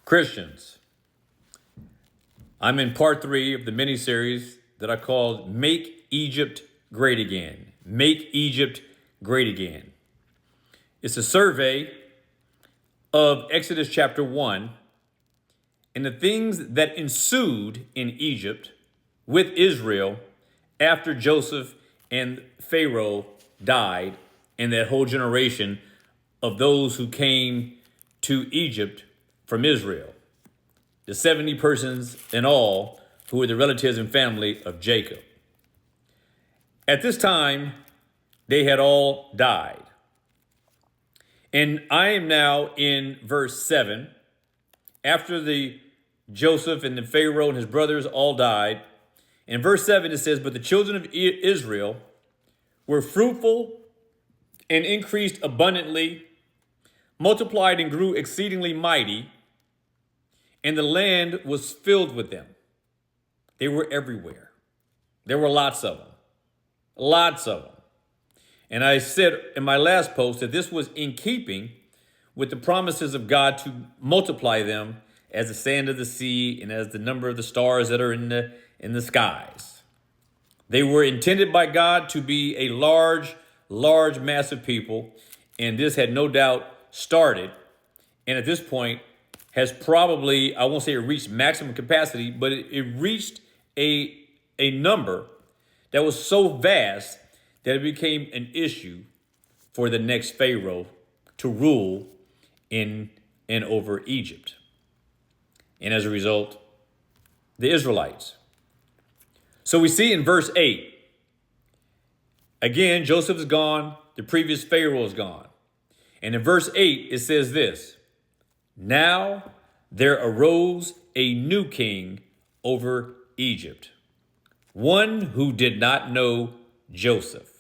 Christians, I'm in part 3 of the mini-series that I called Make Egypt Great Again. Make Egypt Great Again. It's a survey of Exodus chapter 1 and the things that ensued in Egypt with Israel after Joseph and Pharaoh died, and that whole generation of those who came to Egypt from Israel. The 70 persons in all who were the relatives and family of Jacob. At this time, they had all died. And I am now in verse 7. After the Joseph and the Pharaoh and his brothers all died, in verse 7 it says, "But the children of Israel were fruitful and increased abundantly, multiplied and grew exceedingly mighty, and the land was filled with them." They were everywhere. There were lots of them. Lots of them. And I said in my last post that this was in keeping with the promises of God to multiply them as the sand of the sea and as the number of the stars that are in the skies. They were intended by God to be a large, massive people. And this had no doubt started. And at this point has probably, I won't say it reached maximum capacity, but it reached a number that was so vast that it became an issue for the next Pharaoh to rule in and over Egypt. And as a result, the Israelites. So we see in verse 8, again, Joseph is gone, the previous Pharaoh is gone. And in verse 8, it says this: "Now there arose a new king over Egypt, one who did not know Joseph."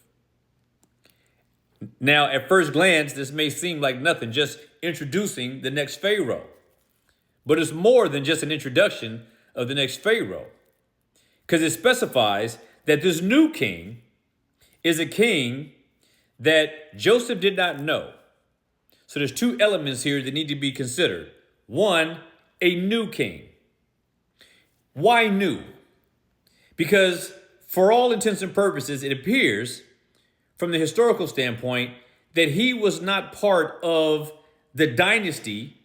Now, at first glance, this may seem like nothing, just introducing the next Pharaoh. But it's more than just an introduction of the next Pharaoh, because it specifies that this new king is a king that Joseph did not know. So there's two elements here that need to be considered. One, a new king. Why new? Because for all intents and purposes, it appears from the historical standpoint that he was not part of the dynasty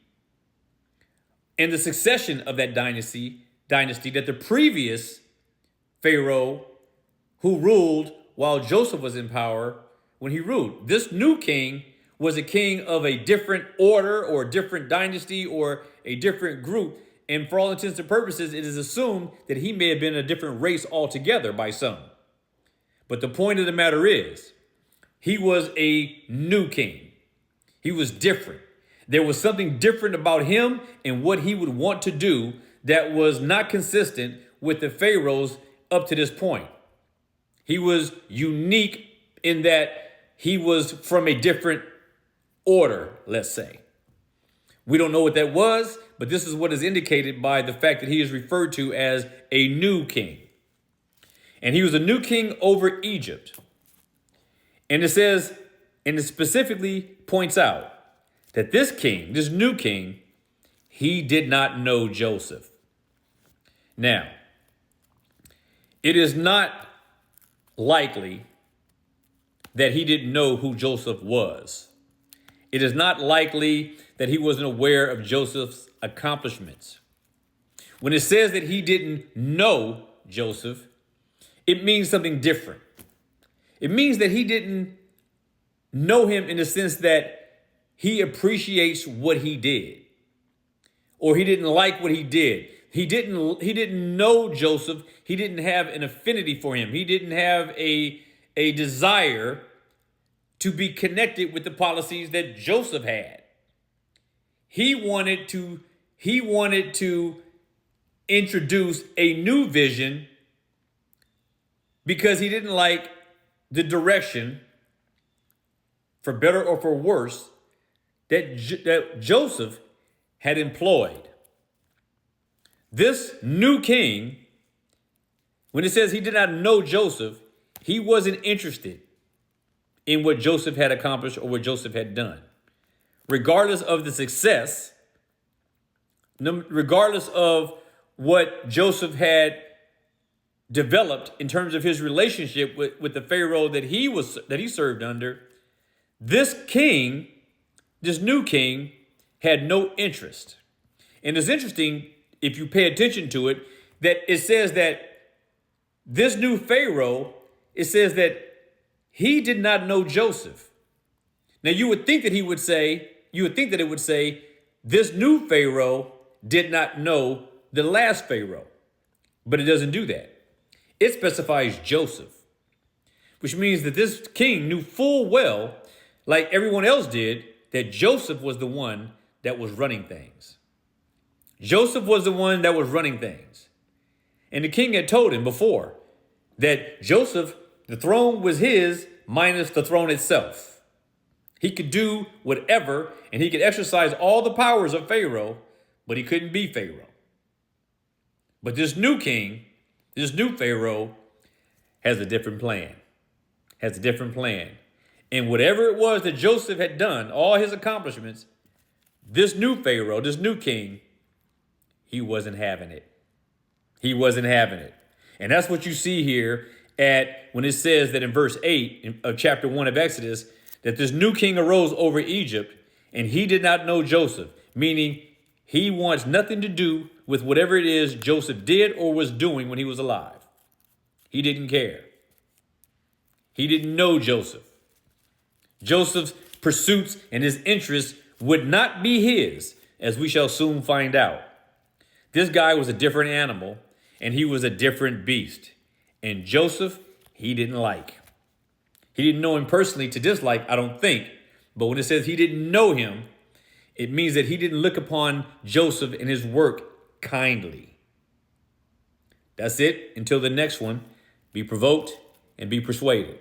and the succession of that dynasty that the previous Pharaoh who ruled while Joseph was in power, when he ruled. This new king was a king of a different order or a different dynasty or a different group. And for all intents and purposes, it is assumed that he may have been a different race altogether by some. But the point of the matter is, he was a new king. He was different. There was something different about him and what he would want to do that was not consistent with the pharaohs up to this point. He was unique in that he was from a different order, let's say. We don't know what that was, but this is what is indicated by the fact that he is referred to as a new king. And he was a new king over Egypt. And it says, and it specifically points out that this king, this new king, he did not know Joseph. Now, it is not likely that he didn't know who Joseph was. It is not likely that he wasn't aware of Joseph's accomplishments. When it says that he didn't know Joseph, it means something different. It means that he didn't know him in the sense that he appreciates what he did, or he didn't like what he did. He didn't know Joseph. He didn't have an affinity for him. He didn't have a desire to be connected with the policies that Joseph had. He wanted to introduce a new vision because he didn't like the direction, for better or for worse, that Joseph had employed. This new king, when it says he did not know Joseph, he wasn't interested in what Joseph had accomplished or what Joseph had done. Regardless of the success regardless of what Joseph had developed in terms of his relationship with the Pharaoh that he served under, this king, this new king, had no interest. And it's interesting, if you pay attention to it, that it says that this new Pharaoh, it says that he did not know Joseph. Now you would think that it would say, this new Pharaoh did not know the last Pharaoh. But it doesn't do that. It specifies Joseph, which means that this king knew full well, like everyone else did, that Joseph was the one that was running things. Joseph was the one that was running things. And the king had told him before that Joseph, the throne was his minus the throne itself. He could do whatever, and he could exercise all the powers of Pharaoh, but he couldn't be Pharaoh. But this new king, this new Pharaoh, has a different plan. And whatever it was that Joseph had done, all his accomplishments, this new Pharaoh, this new king, he wasn't having it. And that's what you see here when it says that in verse 8 of chapter 1 of Exodus, that this new king arose over Egypt, and he did not know Joseph, meaning he wants nothing to do with whatever it is Joseph did or was doing when he was alive. He didn't care. He didn't know Joseph. Joseph's pursuits and his interests would not be his, as we shall soon find out. This guy was a different animal, and he was a different beast. And Joseph, he didn't like. He didn't know him personally to dislike, I don't think. But when it says he didn't know him, it means that he didn't look upon Joseph and his work kindly. That's it. Until the next one, be provoked and be persuaded.